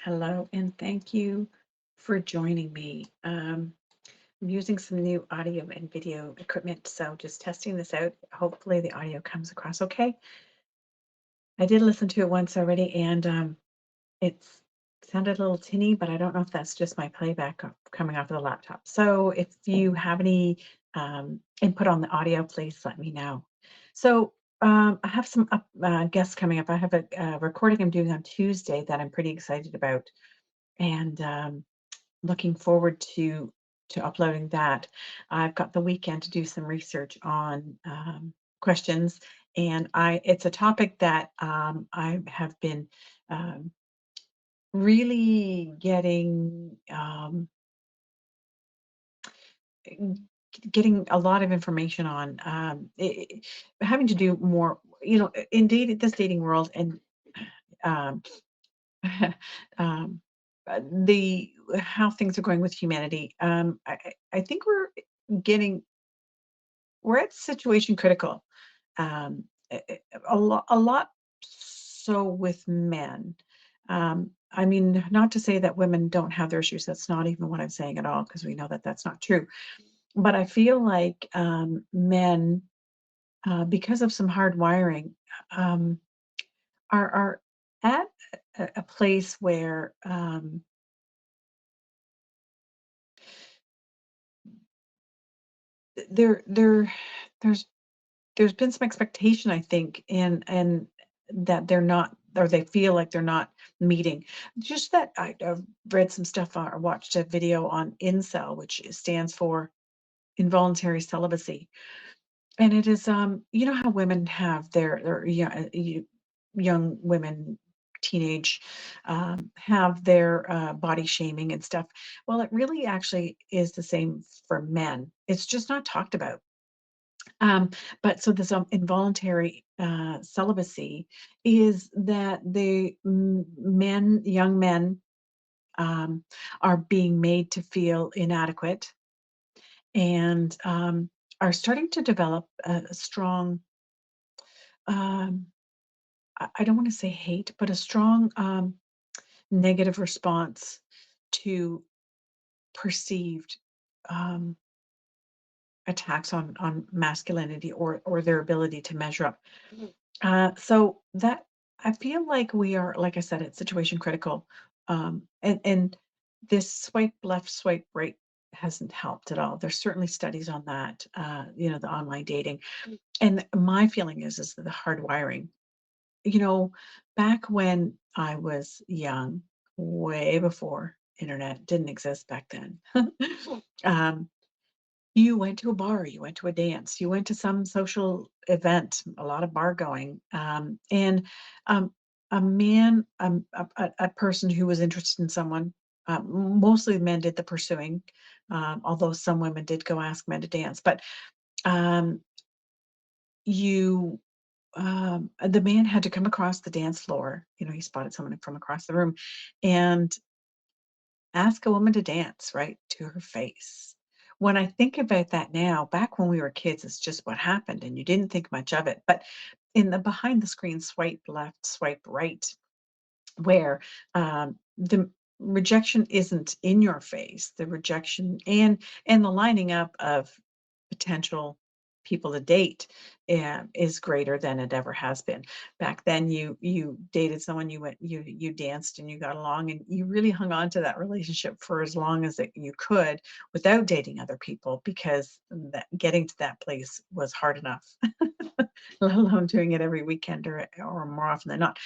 Hello, and thank you for joining me. I'm using some new audio and video equipment, so just testing this out. Hopefully, the audio comes across okay. I did listen to it once already, and it's sounded a little tinny, but I don't know if that's just my playback coming off of the laptop. So, if you have any input on the audio, please let me know. So, I have some guests coming up. I have a recording I'm doing on Tuesday that I'm pretty excited about, and looking forward to uploading that. I've got the weekend to do some research on questions, and I it's a topic that I have been um, really getting a lot of information on, having to do more, in this dating world, and um, um, the how things are going with humanity. I think getting we're at situation critical. A lot so with men. I mean, not to say that women don't have their issues. That's not even what I'm saying at all, because we know that that's not true. But I feel like men, because of some hard wiring, um, are at a place where there there's there's been some expectation, I think, and that they're not, or they feel like they're not meeting. Just that I've read some stuff, or watched a video on incel, which stands for involuntary celibacy. And it is, you know how women have their young women, teenage, have their body shaming and stuff. Well, it really actually is the same for men. It's just not talked about. Um, but so this involuntary celibacy is that young men, um, are being made to feel inadequate, and are starting to develop a strong, um, I don't want to say hate, but a strong negative response to perceived um, attacks on masculinity, or their ability to measure up. So that I feel like we are, like I said, it's situation critical. And this swipe left, swipe right hasn't helped at all. There's certainly studies on that, the online dating. And my feeling is that the hard wiring, you know, back when I was young, way before internet didn't exist back then. um, you went to a bar, you went to a dance, you went to some social event, a lot of bar going, and um, a man, a person who was interested in someone, mostly men did the pursuing, although some women did go ask men to dance. But um, you, the man had to come across the dance floor. He spotted someone from across the room, and ask a woman to dance right to her face. When I think about that now, back when we were kids, it's just what happened, and you didn't think much of it. But in the behind the screen swipe left, swipe right, where the rejection isn't in your face, the rejection and the lining up of potential people to date, is greater than it ever has been. Back then, you dated someone, you danced and you got along, and you really hung on to that relationship for as long as you could without dating other people, because that getting to that place was hard enough, let alone doing it every weekend, or more often than not.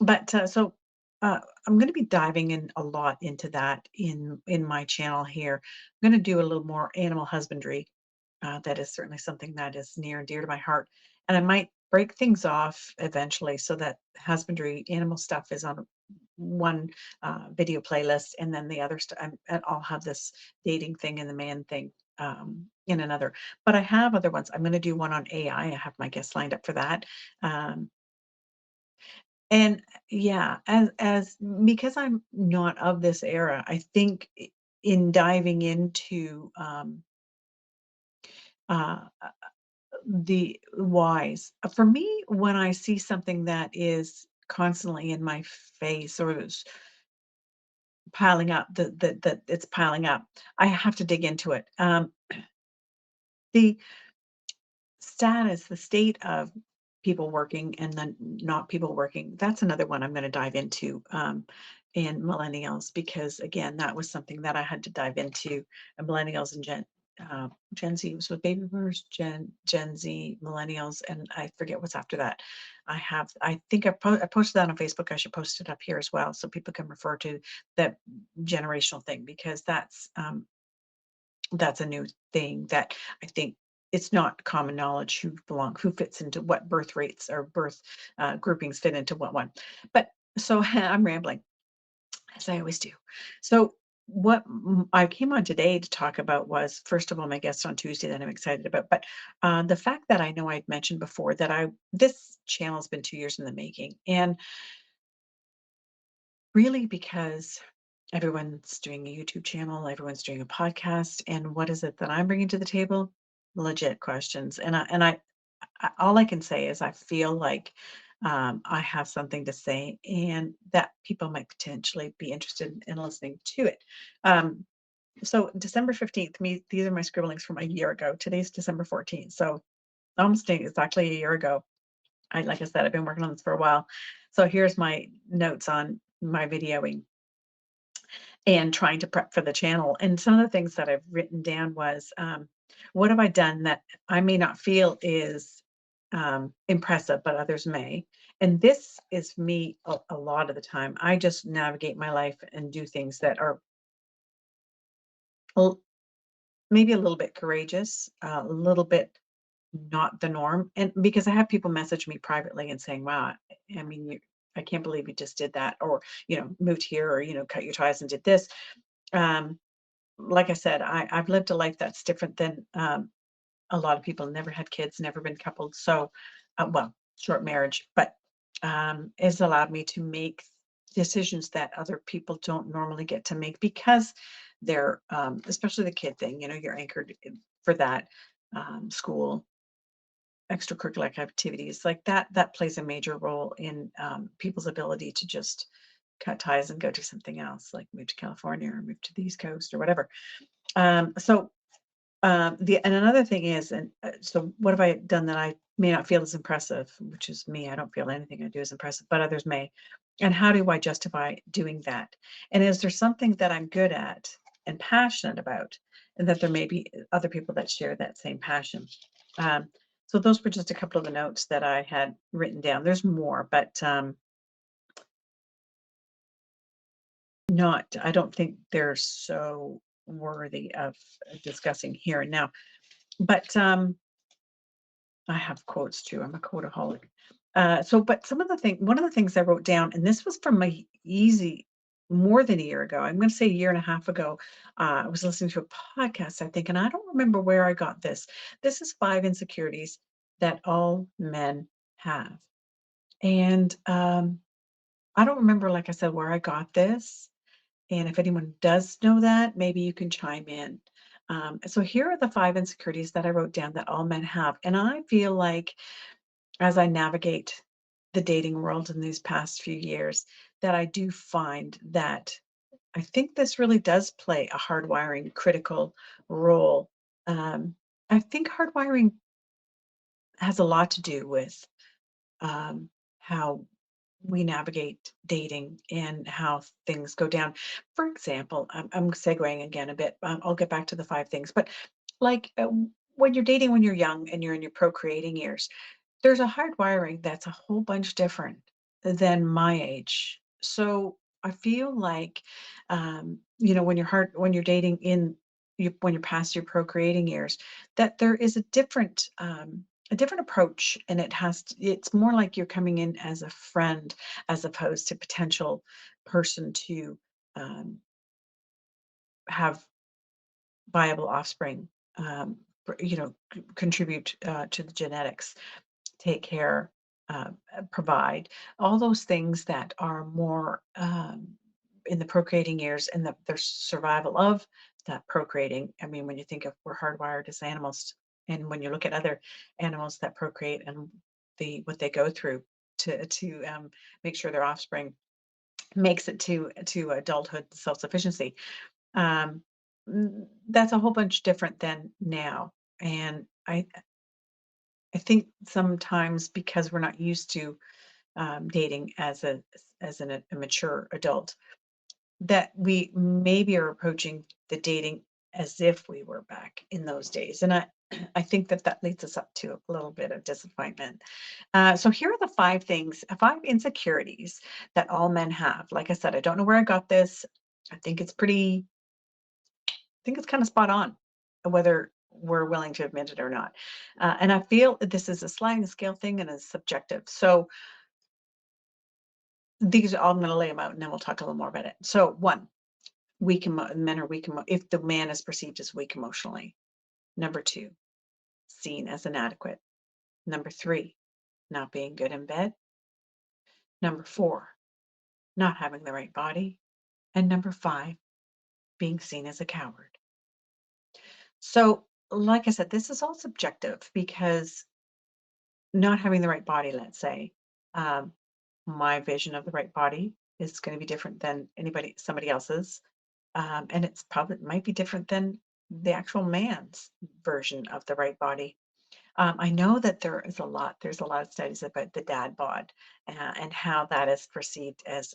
But so I'm going to be diving in a lot into that in my channel here. I'm going to do a little more animal husbandry. That is certainly something that is near and dear to my heart, and I might break things off eventually so that husbandry, animal stuff, is on one video playlist, and then the other stuff, and I'll have this dating thing and the man thing in another. But I have other ones. I'm going to do one on AI. I have my guests lined up for that. Um, and yeah, as because I'm not of this era, I think in diving into uh, the whys. For me, when I see something that is constantly in my face, or is piling up, that it's piling up. I have to dig into it. The the state of people working and then not people working, that's another one I'm gonna dive into, in millennials, because, again, that was something that I had to dive into, millennials and Gen Z was with baby boomers, Gen Z, millennials, and I forget what's after that. I think I posted that on Facebook. I should post it up here as well so people can refer to that generational thing, because that's a new thing that I think it's not common knowledge who fits into what birth rates or birth, groupings fit into what one. But so I'm rambling, as I always do. So what I came on today to talk about was, first of all, my guest on Tuesday that I'm excited about, but the fact that I know I'd mentioned before that this channel's been 2 years in the making, and really because everyone's doing a YouTube channel, everyone's doing a podcast, and what is it that I'm bringing to the table? Legit questions, all I can say is I feel like, I have something to say, and that people might potentially be interested in listening to it. Um, so December 15th, these are my scribblings from a year ago. Today's December 14th, so almost exactly a year ago. Like I said, I've been working on this for a while. So here's my notes on my videoing and trying to prep for the channel. And some of the things that I've written down was, what have I done that I may not feel is impressive, but others may? And this is me a lot of the time. I just navigate my life and do things that are l- maybe a little bit courageous, a little bit not the norm. And because I have people message me privately and saying, wow, I mean, I can't believe you just did that, or, moved here, or, cut your ties and did this. Um, like I said, I've lived a life that's different than, a lot of people. Never had kids, never been coupled. So, well, short marriage, but it's allowed me to make decisions that other people don't normally get to make, because they're, especially the kid thing, you're anchored for that, school, extracurricular activities like that plays a major role in, people's ability to just cut ties and go do something else, like move to California or move to the East Coast or whatever. So and another thing is, so what have I done that I may not feel is impressive, which is me. I don't feel anything I do is impressive, but others may. And how do I justify doing that? And is there something that I'm good at and passionate about, and that there may be other people that share that same passion? Um, so those were just a couple of the notes that I had written down. There's more, but I don't think they're so worthy of discussing here and now. But I have quotes too. I'm a quoteaholic. But one of the things I wrote down, and this was from my easy more than a year ago. I'm going to say a year and a half ago. I was listening to a podcast, I think, and I don't remember where I got this. This is five insecurities that all men have, and I don't remember, like I said, where I got this. And if anyone does know that, maybe you can chime in. So here are the five insecurities that I wrote down that all men have, and I feel like, as I navigate the dating world in these past few years, that I do find that I think this really does play a hardwiring critical role. Um, I think hardwiring has a lot to do with, how we navigate dating and how things go down. For example, I'm segueing again a bit. I'll get back to the five things, but like, when you're dating when you're young and you're in your procreating years, there's a hardwiring that's a whole bunch different than my age. So I feel like, when you're dating when you're past your procreating years, that there is a different approach, and it's more like you're coming in as a friend as opposed to potential person to, um, have viable offspring, contribute, to the genetics, take care, provide, all those things that are more, in the procreating years, and the survival of that procreating. I mean, when you think of, we're hardwired as animals, and when you look at other animals that procreate and what they go through to make sure their offspring makes it to adulthood self-sufficiency. Um, that's a whole bunch different than now. And I think sometimes because we're not used to dating a mature adult, that we maybe are approaching the dating as if we were back in those days. And I think that that leads us up to a little bit of disappointment. So here are the 5 things, 5 insecurities that all men have. Like I said, I don't know where I got this. I think it's pretty, I think it's kind of spot on, whether we're willing to admit it or not. And I feel that this is a sliding scale thing and is subjective. So these are all, I'm going to lay them out and then we'll talk a little more about it. So one, men are if the man is perceived as weak emotionally. Number 2, seen as inadequate. Number 3, not being good in bed. Number 4, not having the right body. And number 5, being seen as a coward. So, like I said, this is all subjective because not having the right body, let's say, um, my vision of the right body is going to be different than somebody else's. And it's probably might be different than the actual man's version of the right body. I know that there's a lot of studies about the dad bod and how that is perceived as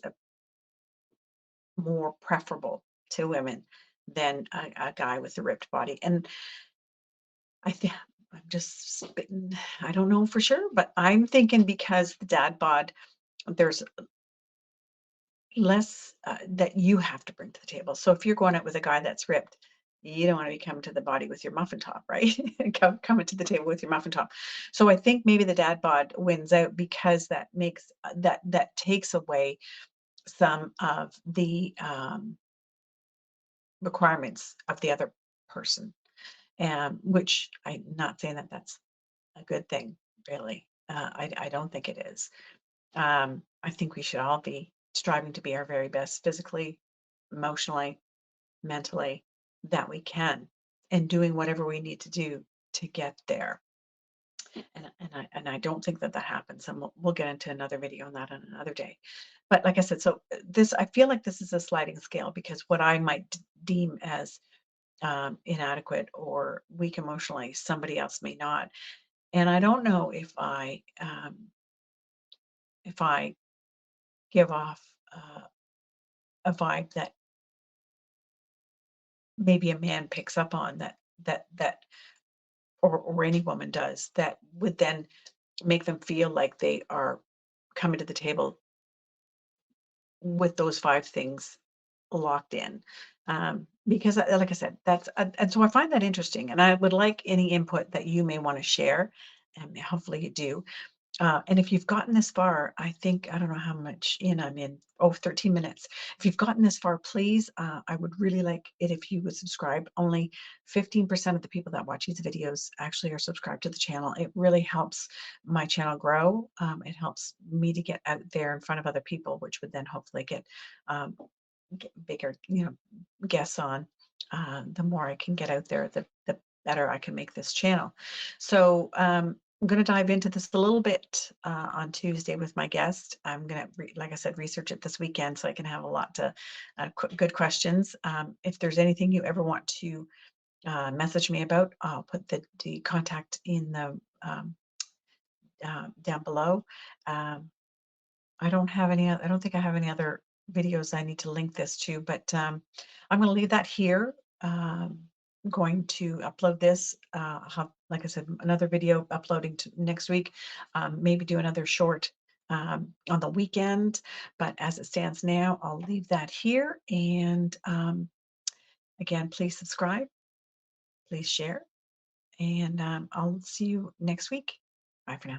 more preferable to women than a guy with a ripped body. And I think I'm just spitting, I don't know for sure, but I'm thinking because the dad bod, there's less that you have to bring to the table. So if you're going out with a guy that's ripped, you don't want to be coming to the body with your muffin top, right? Coming to the table with your muffin top. So I think maybe the dad bod wins out because that makes that takes away some of the requirements of the other person, which I'm not saying that that's a good thing, really. I don't think it is. I think we should all be striving to be our very best physically, emotionally, mentally that we can, and doing whatever we need to do to get there. And I don't think that that happens. And we'll get into another video on that on another day. But like I said, so this I feel like this is a sliding scale because what I might deem as inadequate or weak emotionally, somebody else may not. And I don't know if I give off a vibe that maybe a man picks up on that or any woman does that would then make them feel like they are coming to the table with those 5 things locked in. Because like I said, and so I find that interesting and I would like any input that you may want to share and hopefully you do. And if you've gotten this far, I think, I don't know how much in I'm in. Oh, 13 minutes. If you've gotten this far, please, I would really like it if you would subscribe. Only 15% of the people that watch these videos actually are subscribed to the channel. It really helps my channel grow. It helps me to get out there in front of other people, which would then hopefully um, get bigger, guests on. The more I can get out there, the better I can make this channel. So, I'm going to dive into this a little bit on Tuesday with my guest. I'm going to, like I said, research it this weekend so I can have a lot to good questions. If there's anything you ever want to message me about, I'll put the contact in the down below. Um, I don't think I have any other videos I need to link this to, but I'm going to leave that here. Going to upload this. I'll have, like I said, another video uploading to next week. Maybe do another short on the weekend. But as it stands now, I'll leave that here. And again, please subscribe, please share, and I'll see you next week. Bye for now.